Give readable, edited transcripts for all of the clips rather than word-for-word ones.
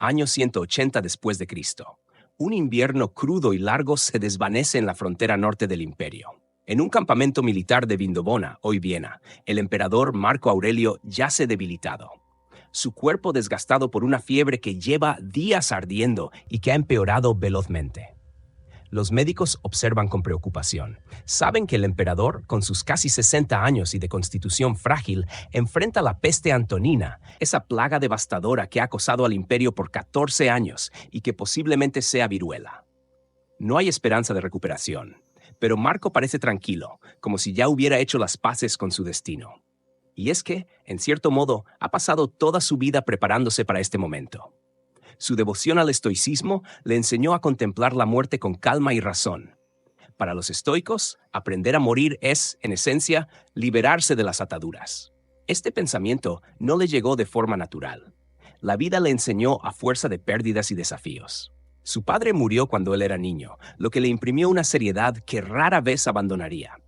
Año 180 después de Cristo. Un invierno crudo y largo se desvanece en la frontera norte del imperio. En un campamento militar de Vindobona, hoy Viena, el emperador Marco Aurelio yace debilitado. Su cuerpo desgastado por una fiebre que lleva días ardiendo y que ha empeorado velozmente. Los médicos observan con preocupación. Saben que el emperador, con sus casi 60 años y de constitución frágil, enfrenta la peste antonina, esa plaga devastadora que ha acosado al imperio por 14 años y que posiblemente sea viruela. No hay esperanza de recuperación, pero Marco parece tranquilo, como si ya hubiera hecho las paces con su destino. Y es que, en cierto modo, ha pasado toda su vida preparándose para este momento. Su devoción al estoicismo le enseñó a contemplar la muerte con calma y razón. Para los estoicos, aprender a morir es, en esencia, liberarse de las ataduras. Este pensamiento no le llegó de forma natural. La vida le enseñó a fuerza de pérdidas y desafíos. Su padre murió cuando él era niño, lo que le imprimió una seriedad que rara vez abandonaría.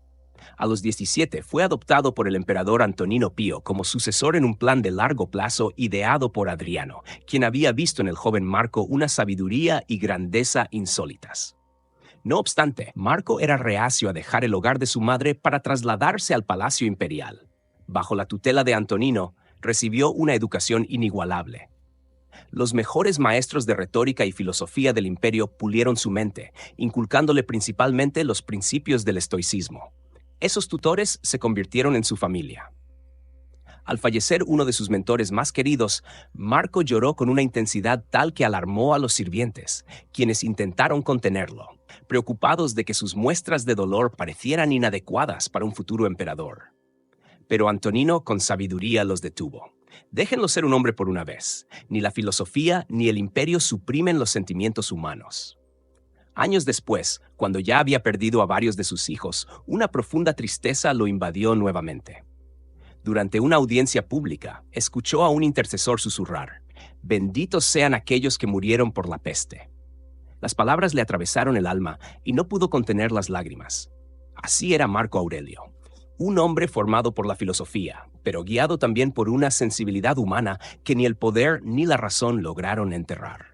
A los 17 fue adoptado por el emperador Antonino Pío como sucesor en un plan de largo plazo ideado por Adriano, quien había visto en el joven Marco una sabiduría y grandeza insólitas. No obstante, Marco era reacio a dejar el hogar de su madre para trasladarse al palacio imperial. Bajo la tutela de Antonino, recibió una educación inigualable. Los mejores maestros de retórica y filosofía del imperio pulieron su mente, inculcándole principalmente los principios del estoicismo. Esos tutores se convirtieron en su familia. Al fallecer uno de sus mentores más queridos, Marco lloró con una intensidad tal que alarmó a los sirvientes, quienes intentaron contenerlo, preocupados de que sus muestras de dolor parecieran inadecuadas para un futuro emperador. Pero Antonino con sabiduría los detuvo. Déjenlo ser un hombre por una vez. Ni la filosofía ni el imperio suprimen los sentimientos humanos. Años después, cuando ya había perdido a varios de sus hijos, una profunda tristeza lo invadió nuevamente. Durante una audiencia pública, escuchó a un intercesor susurrar: «Benditos sean aquellos que murieron por la peste». Las palabras le atravesaron el alma y no pudo contener las lágrimas. Así era Marco Aurelio, un hombre formado por la filosofía, pero guiado también por una sensibilidad humana que ni el poder ni la razón lograron enterrar.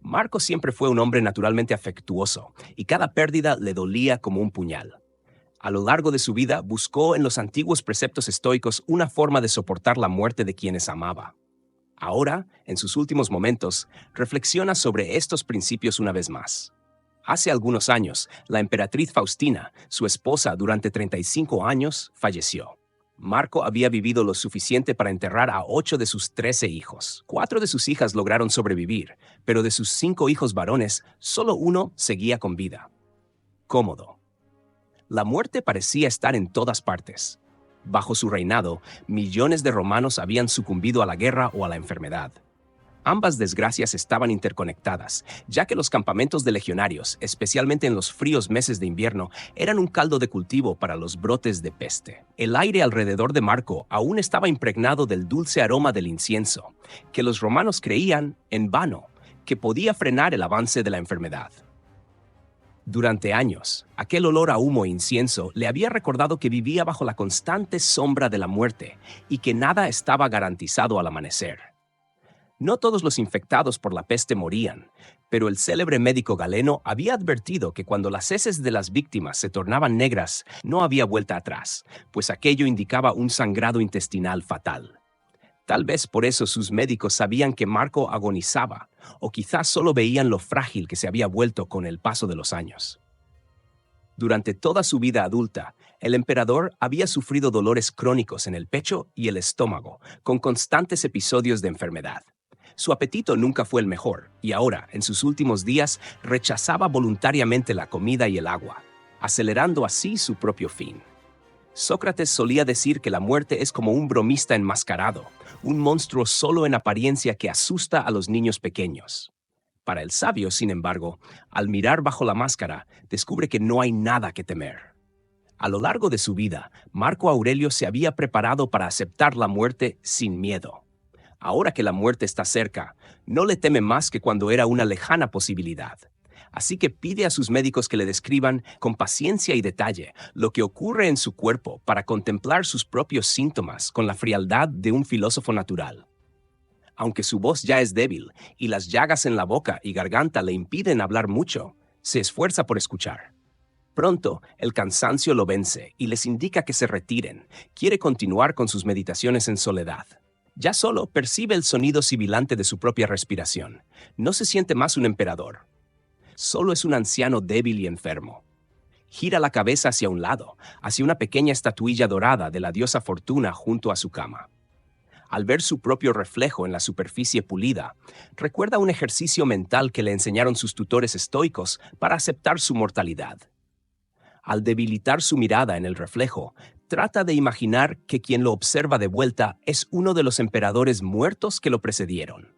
Marco siempre fue un hombre naturalmente afectuoso, y cada pérdida le dolía como un puñal. A lo largo de su vida buscó en los antiguos preceptos estoicos una forma de soportar la muerte de quienes amaba. Ahora, en sus últimos momentos, reflexiona sobre estos principios una vez más. Hace algunos años, la emperatriz Faustina, su esposa durante 35 años, falleció. Marco había vivido lo suficiente para enterrar a 8 de sus 13 hijos. 4 de sus hijas lograron sobrevivir, pero de sus 5 hijos varones, solo uno seguía con vida. Cómodo. La muerte parecía estar en todas partes. Bajo su reinado, millones de romanos habían sucumbido a la guerra o a la enfermedad. Ambas desgracias estaban interconectadas, ya que los campamentos de legionarios, especialmente en los fríos meses de invierno, eran un caldo de cultivo para los brotes de peste. El aire alrededor de Marco aún estaba impregnado del dulce aroma del incienso, que los romanos creían, en vano, que podía frenar el avance de la enfermedad. Durante años, aquel olor a humo e incienso le había recordado que vivía bajo la constante sombra de la muerte y que nada estaba garantizado al amanecer. No todos los infectados por la peste morían, pero el célebre médico Galeno había advertido que cuando las heces de las víctimas se tornaban negras, no había vuelta atrás, pues aquello indicaba un sangrado intestinal fatal. Tal vez por eso sus médicos sabían que Marco agonizaba, o quizás solo veían lo frágil que se había vuelto con el paso de los años. Durante toda su vida adulta, el emperador había sufrido dolores crónicos en el pecho y el estómago, con constantes episodios de enfermedad. Su apetito nunca fue el mejor, y ahora, en sus últimos días, rechazaba voluntariamente la comida y el agua, acelerando así su propio fin. Sócrates solía decir que la muerte es como un bromista enmascarado, un monstruo solo en apariencia que asusta a los niños pequeños. Para el sabio, sin embargo, al mirar bajo la máscara, descubre que no hay nada que temer. A lo largo de su vida, Marco Aurelio se había preparado para aceptar la muerte sin miedo. Ahora que la muerte está cerca, no le teme más que cuando era una lejana posibilidad. Así que pide a sus médicos que le describan con paciencia y detalle lo que ocurre en su cuerpo para contemplar sus propios síntomas con la frialdad de un filósofo natural. Aunque su voz ya es débil y las llagas en la boca y garganta le impiden hablar mucho, se esfuerza por escuchar. Pronto, el cansancio lo vence y les indica que se retiren. Quiere continuar con sus meditaciones en soledad. Ya solo percibe el sonido sibilante de su propia respiración. No se siente más un emperador. Solo es un anciano débil y enfermo. Gira la cabeza hacia un lado, hacia una pequeña estatuilla dorada de la diosa Fortuna junto a su cama. Al ver su propio reflejo en la superficie pulida, recuerda un ejercicio mental que le enseñaron sus tutores estoicos para aceptar su mortalidad. Al debilitar su mirada en el reflejo, trata de imaginar que quien lo observa de vuelta es uno de los emperadores muertos que lo precedieron.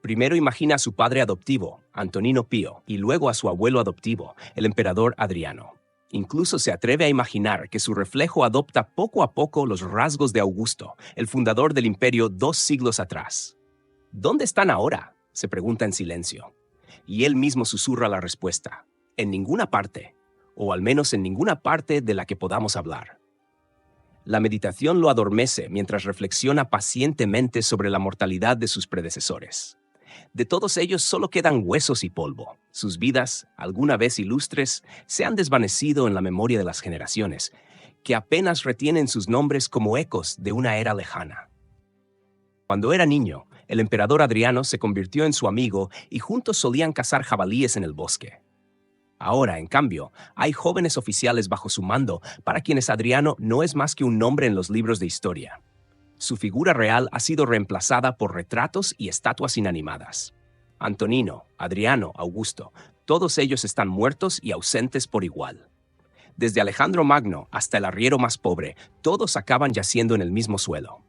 Primero imagina a su padre adoptivo, Antonino Pío, y luego a su abuelo adoptivo, el emperador Adriano. Incluso se atreve a imaginar que su reflejo adopta poco a poco los rasgos de Augusto, el fundador del imperio 2 siglos atrás. ¿Dónde están ahora?, se pregunta en silencio. Y él mismo susurra la respuesta: en ninguna parte, o al menos en ninguna parte de la que podamos hablar. La meditación lo adormece mientras reflexiona pacientemente sobre la mortalidad de sus predecesores. De todos ellos solo quedan huesos y polvo. Sus vidas, alguna vez ilustres, se han desvanecido en la memoria de las generaciones, que apenas retienen sus nombres como ecos de una era lejana. Cuando era niño, el emperador Adriano se convirtió en su amigo y juntos solían cazar jabalíes en el bosque. Ahora, en cambio, hay jóvenes oficiales bajo su mando para quienes Adriano no es más que un nombre en los libros de historia. Su figura real ha sido reemplazada por retratos y estatuas inanimadas. Antonino, Adriano, Augusto, todos ellos están muertos y ausentes por igual. Desde Alejandro Magno hasta el arriero más pobre, todos acaban yaciendo en el mismo suelo.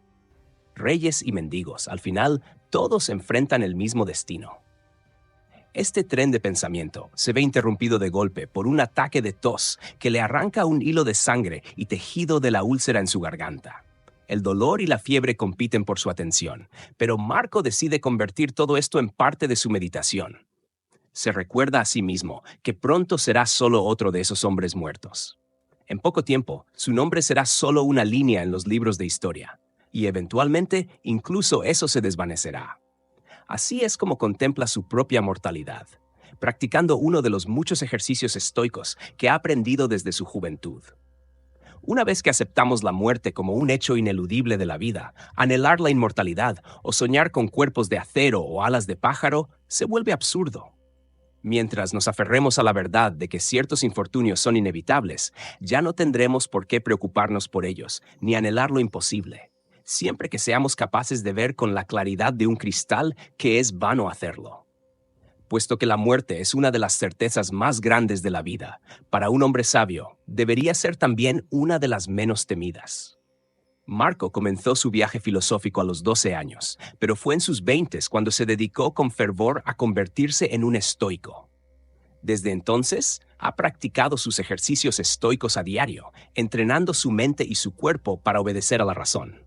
Reyes y mendigos, al final, todos enfrentan el mismo destino. Este tren de pensamiento se ve interrumpido de golpe por un ataque de tos que le arranca un hilo de sangre y tejido de la úlcera en su garganta. El dolor y la fiebre compiten por su atención, pero Marco decide convertir todo esto en parte de su meditación. Se recuerda a sí mismo que pronto será solo otro de esos hombres muertos. En poco tiempo, su nombre será solo una línea en los libros de historia, y eventualmente incluso eso se desvanecerá. Así es como contempla su propia mortalidad, practicando uno de los muchos ejercicios estoicos que ha aprendido desde su juventud. Una vez que aceptamos la muerte como un hecho ineludible de la vida, anhelar la inmortalidad o soñar con cuerpos de acero o alas de pájaro se vuelve absurdo. Mientras nos aferremos a la verdad de que ciertos infortunios son inevitables, ya no tendremos por qué preocuparnos por ellos, ni anhelar lo imposible, siempre que seamos capaces de ver con la claridad de un cristal que es vano hacerlo. Puesto que la muerte es una de las certezas más grandes de la vida, para un hombre sabio, debería ser también una de las menos temidas. Marco comenzó su viaje filosófico a los 12 años, pero fue en sus 20 cuando se dedicó con fervor a convertirse en un estoico. Desde entonces, ha practicado sus ejercicios estoicos a diario, entrenando su mente y su cuerpo para obedecer a la razón.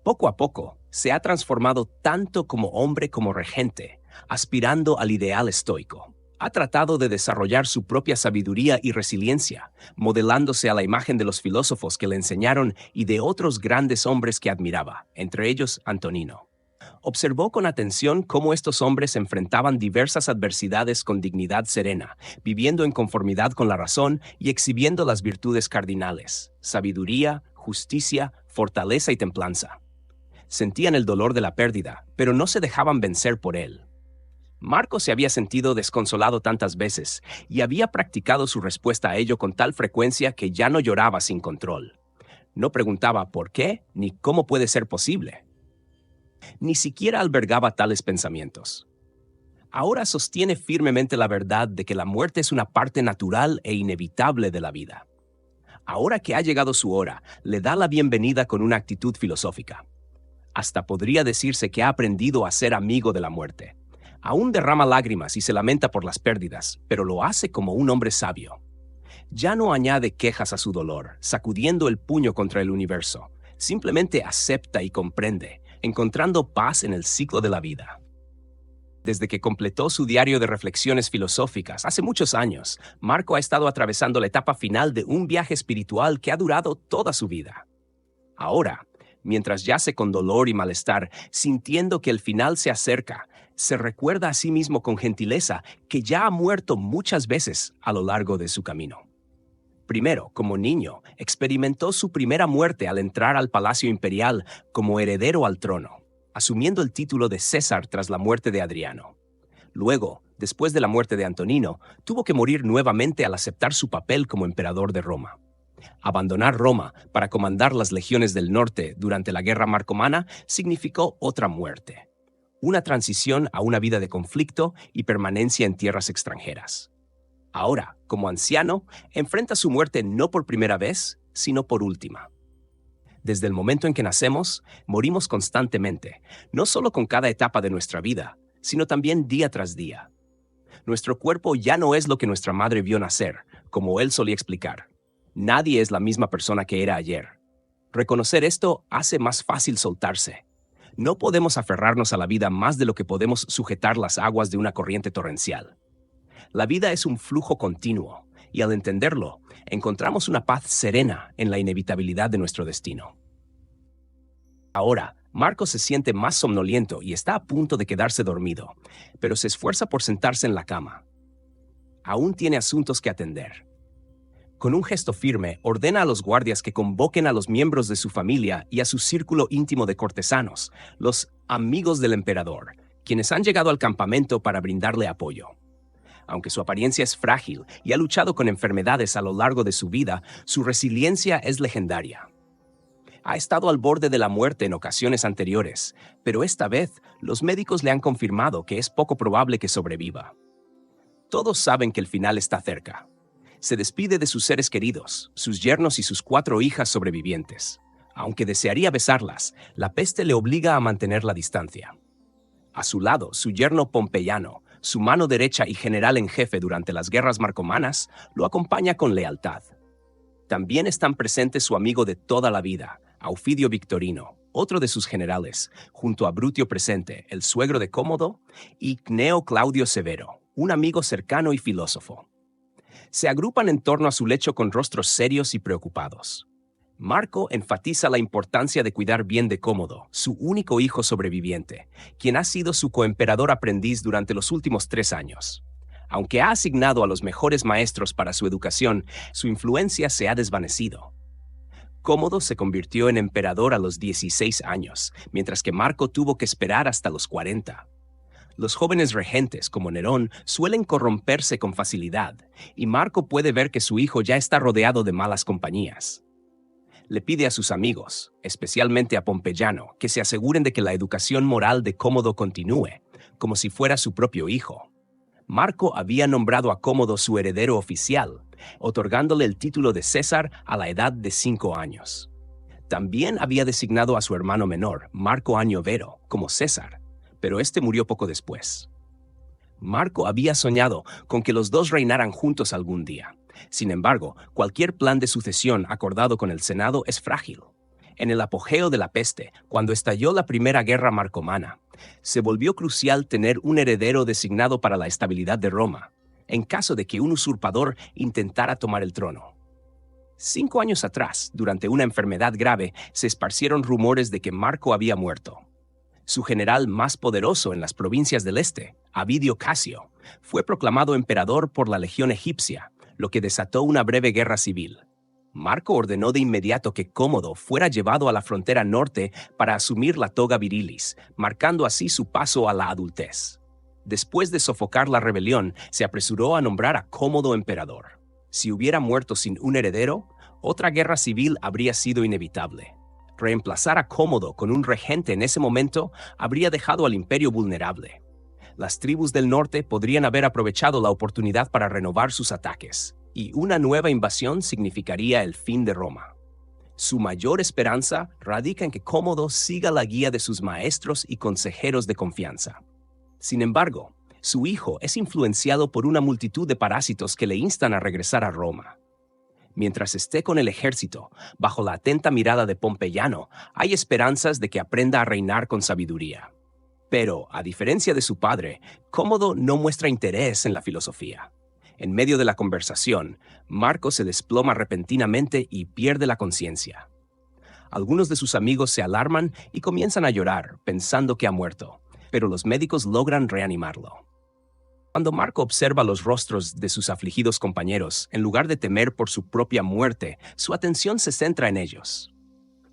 Poco a poco, se ha transformado tanto como hombre como regente, aspirando al ideal estoico. Ha tratado de desarrollar su propia sabiduría y resiliencia, modelándose a la imagen de los filósofos que le enseñaron y de otros grandes hombres que admiraba, entre ellos Antonino. Observó con atención cómo estos hombres enfrentaban diversas adversidades con dignidad serena, viviendo en conformidad con la razón y exhibiendo las virtudes cardinales: sabiduría, justicia, fortaleza y templanza. Sentían el dolor de la pérdida, pero no se dejaban vencer por él. Marco se había sentido desconsolado tantas veces y había practicado su respuesta a ello con tal frecuencia que ya no lloraba sin control. No preguntaba por qué ni cómo puede ser posible. Ni siquiera albergaba tales pensamientos. Ahora sostiene firmemente la verdad de que la muerte es una parte natural e inevitable de la vida. Ahora que ha llegado su hora, le da la bienvenida con una actitud filosófica. Hasta podría decirse que ha aprendido a ser amigo de la muerte. Aún derrama lágrimas y se lamenta por las pérdidas, pero lo hace como un hombre sabio. Ya no añade quejas a su dolor, sacudiendo el puño contra el universo. Simplemente acepta y comprende, encontrando paz en el ciclo de la vida. Desde que completó su diario de reflexiones filosóficas hace muchos años, Marco ha estado atravesando la etapa final de un viaje espiritual que ha durado toda su vida. Ahora, Mientras yace con dolor y malestar, sintiendo que el final se acerca, se recuerda a sí mismo con gentileza que ya ha muerto muchas veces a lo largo de su camino. Primero, como niño, experimentó su primera muerte al entrar al palacio imperial como heredero al trono, asumiendo el título de César tras la muerte de Adriano. Luego, después de la muerte de Antonino, tuvo que morir nuevamente al aceptar su papel como emperador de Roma. Abandonar Roma para comandar las legiones del norte durante la guerra marcomana significó otra muerte, una transición a una vida de conflicto y permanencia en tierras extranjeras. Ahora, como anciano, enfrenta su muerte no por primera vez, sino por última. Desde el momento en que nacemos, morimos constantemente, no solo con cada etapa de nuestra vida, sino también día tras día. Nuestro cuerpo ya no es lo que nuestra madre vio nacer, como él solía explicar. Nadie es la misma persona que era ayer. Reconocer esto hace más fácil soltarse. No podemos aferrarnos a la vida más de lo que podemos sujetar las aguas de una corriente torrencial. La vida es un flujo continuo, y al entenderlo, encontramos una paz serena en la inevitabilidad de nuestro destino. Ahora, Marco se siente más somnoliento y está a punto de quedarse dormido, pero se esfuerza por sentarse en la cama. Aún tiene asuntos que atender. Con un gesto firme, ordena a los guardias que convoquen a los miembros de su familia y a su círculo íntimo de cortesanos, los amigos del emperador, quienes han llegado al campamento para brindarle apoyo. Aunque su apariencia es frágil y ha luchado con enfermedades a lo largo de su vida, su resiliencia es legendaria. Ha estado al borde de la muerte en ocasiones anteriores, pero esta vez los médicos le han confirmado que es poco probable que sobreviva. Todos saben que el final está cerca. Se despide de sus seres queridos, sus yernos y sus 4 hijas sobrevivientes. Aunque desearía besarlas, la peste le obliga a mantener la distancia. A su lado, su yerno Pompeyano, su mano derecha y general en jefe durante las guerras marcomanas, lo acompaña con lealtad. También están presentes su amigo de toda la vida, Aufidio Victorino, otro de sus generales, junto a Brutio Presente, el suegro de Cómodo, y Cneo Claudio Severo, un amigo cercano y filósofo. Se agrupan en torno a su lecho con rostros serios y preocupados. Marco enfatiza la importancia de cuidar bien de Cómodo, su único hijo sobreviviente, quien ha sido su coemperador aprendiz durante los últimos 3 años. Aunque ha asignado a los mejores maestros para su educación, su influencia se ha desvanecido. Cómodo se convirtió en emperador a los 16 años, mientras que Marco tuvo que esperar hasta los 40. Los jóvenes regentes, como Nerón, suelen corromperse con facilidad, y Marco puede ver que su hijo ya está rodeado de malas compañías. Le pide a sus amigos, especialmente a Pompeyano, que se aseguren de que la educación moral de Cómodo continúe, como si fuera su propio hijo. Marco había nombrado a Cómodo su heredero oficial, otorgándole el título de César a la edad de 5 años. También había designado a su hermano menor, Marco Annio Vero, como César, pero este murió poco después. Marco había soñado con que los dos reinaran juntos algún día. Sin embargo, cualquier plan de sucesión acordado con el Senado es frágil. En el apogeo de la peste, cuando estalló la Primera Guerra Marcomana, se volvió crucial tener un heredero designado para la estabilidad de Roma, en caso de que un usurpador intentara tomar el trono. 5 años atrás, durante una enfermedad grave, se esparcieron rumores de que Marco había muerto. Su general más poderoso en las provincias del este, Avidio Casio, fue proclamado emperador por la legión egipcia, lo que desató una breve guerra civil. Marco ordenó de inmediato que Cómodo fuera llevado a la frontera norte para asumir la toga virilis, marcando así su paso a la adultez. Después de sofocar la rebelión, se apresuró a nombrar a Cómodo emperador. Si hubiera muerto sin un heredero, otra guerra civil habría sido inevitable. Reemplazar a Cómodo con un regente en ese momento habría dejado al imperio vulnerable. Las tribus del norte podrían haber aprovechado la oportunidad para renovar sus ataques, y una nueva invasión significaría el fin de Roma. Su mayor esperanza radica en que Cómodo siga la guía de sus maestros y consejeros de confianza. Sin embargo, su hijo es influenciado por una multitud de parásitos que le instan a regresar a Roma. Mientras esté con el ejército, bajo la atenta mirada de Pompeyano, hay esperanzas de que aprenda a reinar con sabiduría. Pero, a diferencia de su padre, Cómodo no muestra interés en la filosofía. En medio de la conversación, Marco se desploma repentinamente y pierde la conciencia. Algunos de sus amigos se alarman y comienzan a llorar, pensando que ha muerto, pero los médicos logran reanimarlo. Cuando Marco observa los rostros de sus afligidos compañeros, en lugar de temer por su propia muerte, su atención se centra en ellos.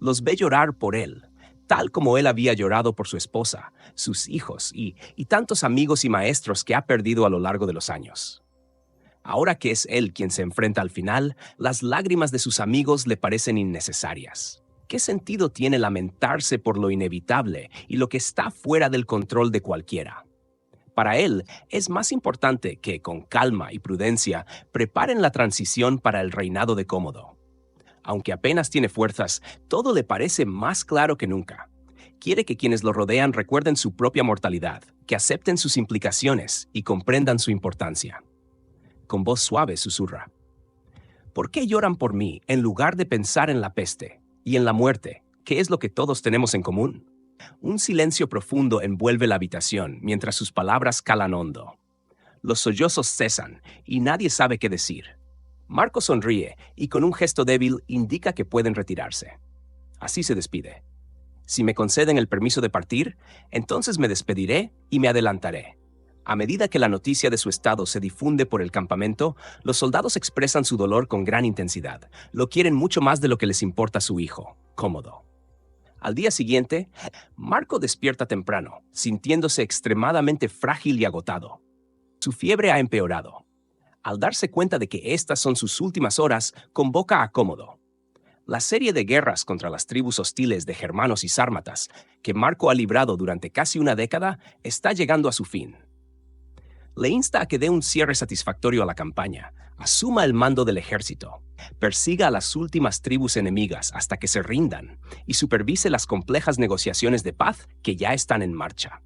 Los ve llorar por él, tal como él había llorado por su esposa, sus hijos y tantos amigos y maestros que ha perdido a lo largo de los años. Ahora que es él quien se enfrenta al final, las lágrimas de sus amigos le parecen innecesarias. ¿Qué sentido tiene lamentarse por lo inevitable y lo que está fuera del control de cualquiera? Para él, es más importante que, con calma y prudencia, preparen la transición para el reinado de Cómodo. Aunque apenas tiene fuerzas, todo le parece más claro que nunca. Quiere que quienes lo rodean recuerden su propia mortalidad, que acepten sus implicaciones y comprendan su importancia. Con voz suave susurra: ¿por qué lloran por mí en lugar de pensar en la peste y en la muerte, que es lo que todos tenemos en común? Un silencio profundo envuelve la habitación mientras sus palabras calan hondo. Los sollozos cesan y nadie sabe qué decir. Marco sonríe y con un gesto débil indica que pueden retirarse. Así se despide. Si me conceden el permiso de partir, entonces me despediré y me adelantaré. A medida que la noticia de su estado se difunde por el campamento, los soldados expresan su dolor con gran intensidad. Lo quieren mucho más de lo que les importa su hijo, Cómodo. Al día siguiente, Marco despierta temprano, sintiéndose extremadamente frágil y agotado. Su fiebre ha empeorado. Al darse cuenta de que estas son sus últimas horas, convoca a Cómodo. La serie de guerras contra las tribus hostiles de germanos y sármatas, que Marco ha librado durante casi una década, está llegando a su fin. Le insta a que dé un cierre satisfactorio a la campaña, asuma el mando del ejército, persiga a las últimas tribus enemigas hasta que se rindan y supervise las complejas negociaciones de paz que ya están en marcha.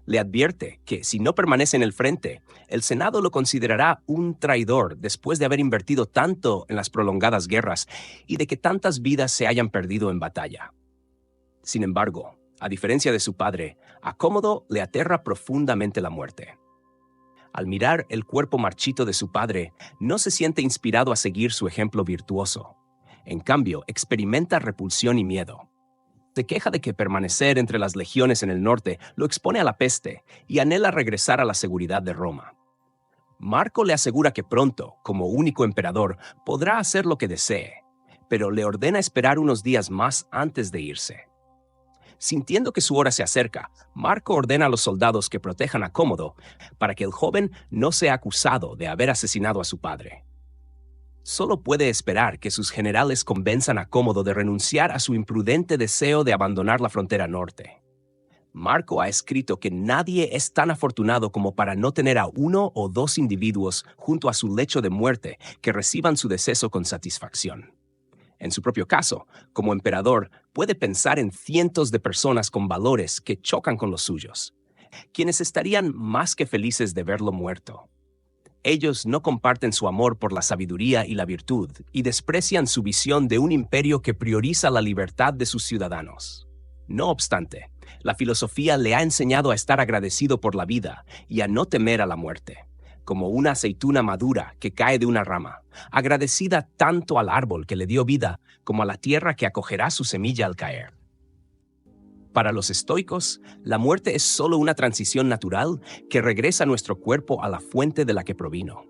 Le advierte que, si no permanece en el frente, el Senado lo considerará un traidor después de haber invertido tanto en las prolongadas guerras y de que tantas vidas se hayan perdido en batalla. Sin embargo, a diferencia de su padre, a Cómodo le aterra profundamente la muerte. Al mirar el cuerpo marchito de su padre, no se siente inspirado a seguir su ejemplo virtuoso. En cambio, experimenta repulsión y miedo. Se queja de que permanecer entre las legiones en el norte lo expone a la peste y anhela regresar a la seguridad de Roma. Marco le asegura que pronto, como único emperador, podrá hacer lo que desee, pero le ordena esperar unos días más antes de irse. Sintiendo que su hora se acerca, Marco ordena a los soldados que protejan a Cómodo para que el joven no sea acusado de haber asesinado a su padre. Solo puede esperar que sus generales convenzan a Cómodo de renunciar a su imprudente deseo de abandonar la frontera norte. Marco ha escrito que nadie es tan afortunado como para no tener a uno o dos individuos junto a su lecho de muerte que reciban su deceso con satisfacción. En su propio caso, como emperador, puede pensar en cientos de personas con valores que chocan con los suyos, quienes estarían más que felices de verlo muerto. Ellos no comparten su amor por la sabiduría y la virtud y desprecian su visión de un imperio que prioriza la libertad de sus ciudadanos. No obstante, la filosofía le ha enseñado a estar agradecido por la vida y a no temer a la muerte, como una aceituna madura que cae de una rama, agradecida tanto al árbol que le dio vida como a la tierra que acogerá su semilla al caer. Para los estoicos, la muerte es solo una transición natural que regresa nuestro cuerpo a la fuente de la que provino.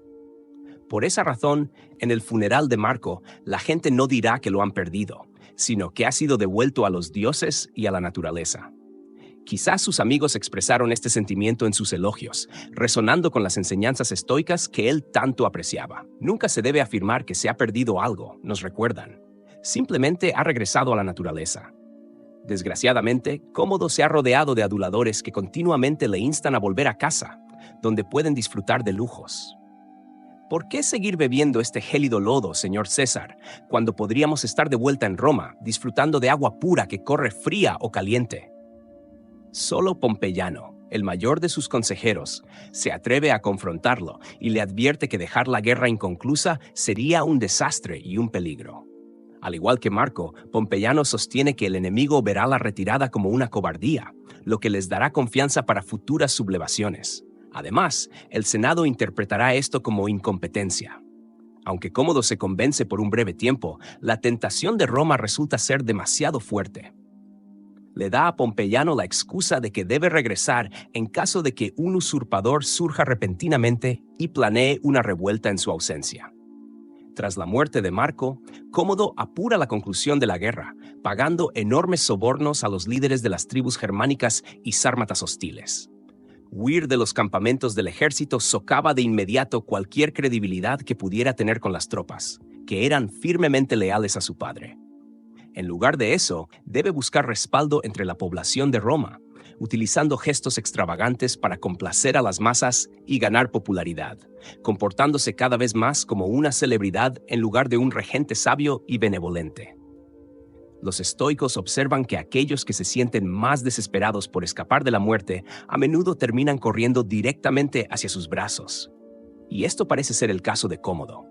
Por esa razón, en el funeral de Marco, la gente no dirá que lo han perdido, sino que ha sido devuelto a los dioses y a la naturaleza. Quizás sus amigos expresaron este sentimiento en sus elogios, resonando con las enseñanzas estoicas que él tanto apreciaba. Nunca se debe afirmar que se ha perdido algo, nos recuerdan. Simplemente ha regresado a la naturaleza. Desgraciadamente, Cómodo se ha rodeado de aduladores que continuamente le instan a volver a casa, donde pueden disfrutar de lujos. ¿Por qué seguir bebiendo este gélido lodo, señor César, cuando podríamos estar de vuelta en Roma, disfrutando de agua pura que corre fría o caliente? Solo Pompeyano, el mayor de sus consejeros, se atreve a confrontarlo y le advierte que dejar la guerra inconclusa sería un desastre y un peligro. Al igual que Marco, Pompeyano sostiene que el enemigo verá la retirada como una cobardía, lo que les dará confianza para futuras sublevaciones. Además, el Senado interpretará esto como incompetencia. Aunque Cómodo se convence por un breve tiempo, la tentación de Roma resulta ser demasiado fuerte. Le da a Pompeyano la excusa de que debe regresar en caso de que un usurpador surja repentinamente y planee una revuelta en su ausencia. Tras la muerte de Marco, Cómodo apura la conclusión de la guerra, pagando enormes sobornos a los líderes de las tribus germánicas y sármatas hostiles. Huir de los campamentos del ejército socava de inmediato cualquier credibilidad que pudiera tener con las tropas, que eran firmemente leales a su padre. En lugar de eso, debe buscar respaldo entre la población de Roma, utilizando gestos extravagantes para complacer a las masas y ganar popularidad, comportándose cada vez más como una celebridad en lugar de un regente sabio y benevolente. Los estoicos observan que aquellos que se sienten más desesperados por escapar de la muerte a menudo terminan corriendo directamente hacia sus brazos. Y esto parece ser el caso de Cómodo.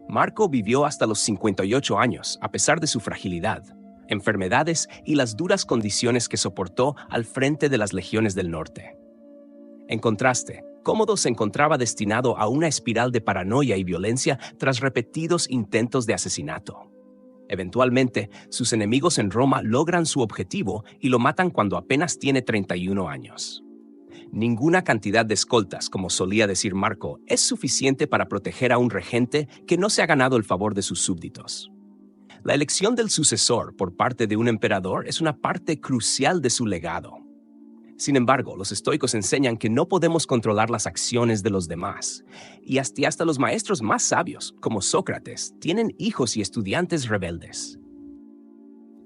Marco vivió hasta los 58 años, a pesar de su fragilidad, enfermedades y las duras condiciones que soportó al frente de las legiones del norte. En contraste, Cómodo se encontraba destinado a una espiral de paranoia y violencia tras repetidos intentos de asesinato. Eventualmente, sus enemigos en Roma logran su objetivo y lo matan cuando apenas tiene 31 años. Ninguna cantidad de escoltas, como solía decir Marco, es suficiente para proteger a un regente que no se ha ganado el favor de sus súbditos. La elección del sucesor por parte de un emperador es una parte crucial de su legado. Sin embargo, los estoicos enseñan que no podemos controlar las acciones de los demás, y hasta los maestros más sabios, como Sócrates, tienen hijos y estudiantes rebeldes.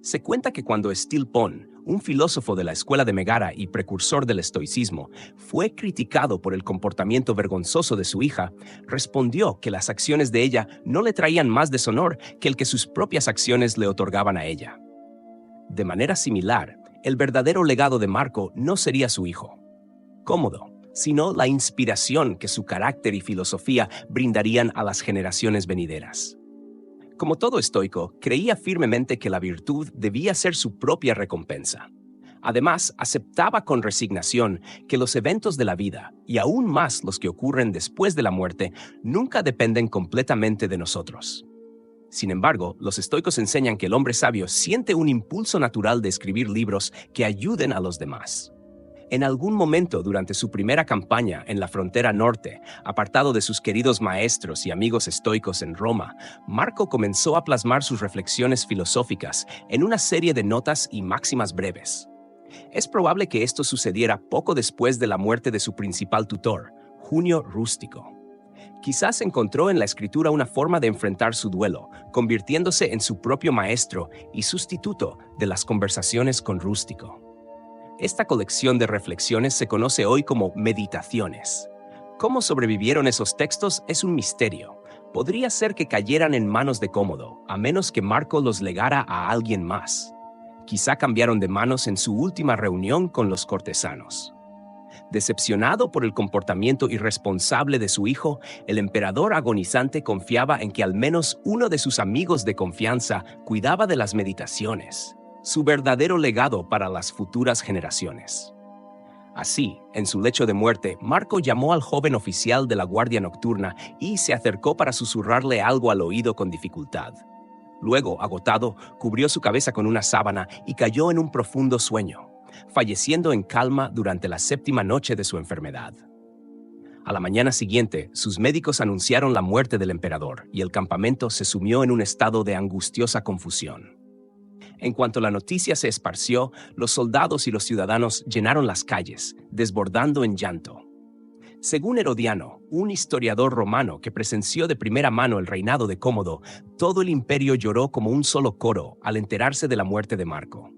Se cuenta que cuando Stilpon, un filósofo de la escuela de Megara y precursor del estoicismo, fue criticado por el comportamiento vergonzoso de su hija, respondió que las acciones de ella no le traían más deshonor que el que sus propias acciones le otorgaban a ella. De manera similar, el verdadero legado de Marco no sería su hijo, Cómodo, sino la inspiración que su carácter y filosofía brindarían a las generaciones venideras. Como todo estoico, creía firmemente que la virtud debía ser su propia recompensa. Además, aceptaba con resignación que los eventos de la vida, y aún más los que ocurren después de la muerte, nunca dependen completamente de nosotros. Sin embargo, los estoicos enseñan que el hombre sabio siente un impulso natural de escribir libros que ayuden a los demás. En algún momento durante su primera campaña en la frontera norte, apartado de sus queridos maestros y amigos estoicos en Roma, Marco comenzó a plasmar sus reflexiones filosóficas en una serie de notas y máximas breves. Es probable que esto sucediera poco después de la muerte de su principal tutor, Junio Rústico. Quizás encontró en la escritura una forma de enfrentar su duelo, convirtiéndose en su propio maestro y sustituto de las conversaciones con Rústico. Esta colección de reflexiones se conoce hoy como Meditaciones. Cómo sobrevivieron esos textos es un misterio. Podría ser que cayeran en manos de Cómodo, a menos que Marco los legara a alguien más. Quizá cambiaron de manos en su última reunión con los cortesanos. Decepcionado por el comportamiento irresponsable de su hijo, el emperador agonizante confiaba en que al menos uno de sus amigos de confianza cuidaba de las meditaciones, su verdadero legado para las futuras generaciones. Así, en su lecho de muerte, Marco llamó al joven oficial de la Guardia Nocturna y se acercó para susurrarle algo al oído con dificultad. Luego, agotado, cubrió su cabeza con una sábana y cayó en un profundo sueño, falleciendo en calma durante la 7ª noche de su enfermedad. A la mañana siguiente, sus médicos anunciaron la muerte del emperador y el campamento se sumió en un estado de angustiosa confusión. En cuanto la noticia se esparció, los soldados y los ciudadanos llenaron las calles, desbordando en llanto. Según Herodiano, un historiador romano que presenció de primera mano el reinado de Cómodo, todo el imperio lloró como un solo coro al enterarse de la muerte de Marco.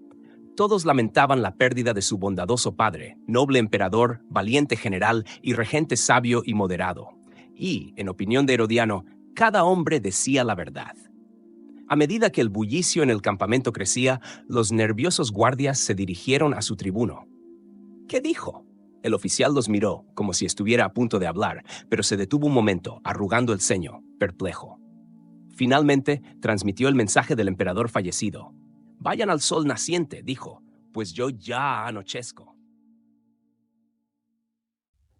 Todos lamentaban la pérdida de su bondadoso padre, noble emperador, valiente general y regente sabio y moderado. Y, en opinión de Herodiano, cada hombre decía la verdad. A medida que el bullicio en el campamento crecía, los nerviosos guardias se dirigieron a su tribuno. ¿Qué dijo? El oficial los miró, como si estuviera a punto de hablar, pero se detuvo un momento, arrugando el ceño, perplejo. Finalmente, transmitió el mensaje del emperador fallecido. «Vayan al sol naciente», dijo, «pues yo ya anochezco».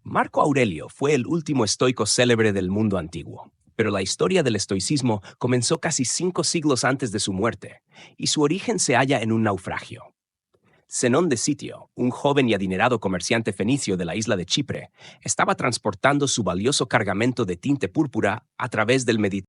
Marco Aurelio fue el último estoico célebre del mundo antiguo. pero la historia del estoicismo comenzó casi 5 siglos antes de su muerte, y su origen se halla en un naufragio. Zenón de Sitio, un joven y adinerado comerciante fenicio de la isla de Chipre, estaba transportando su valioso cargamento de tinte púrpura a través del Mediterráneo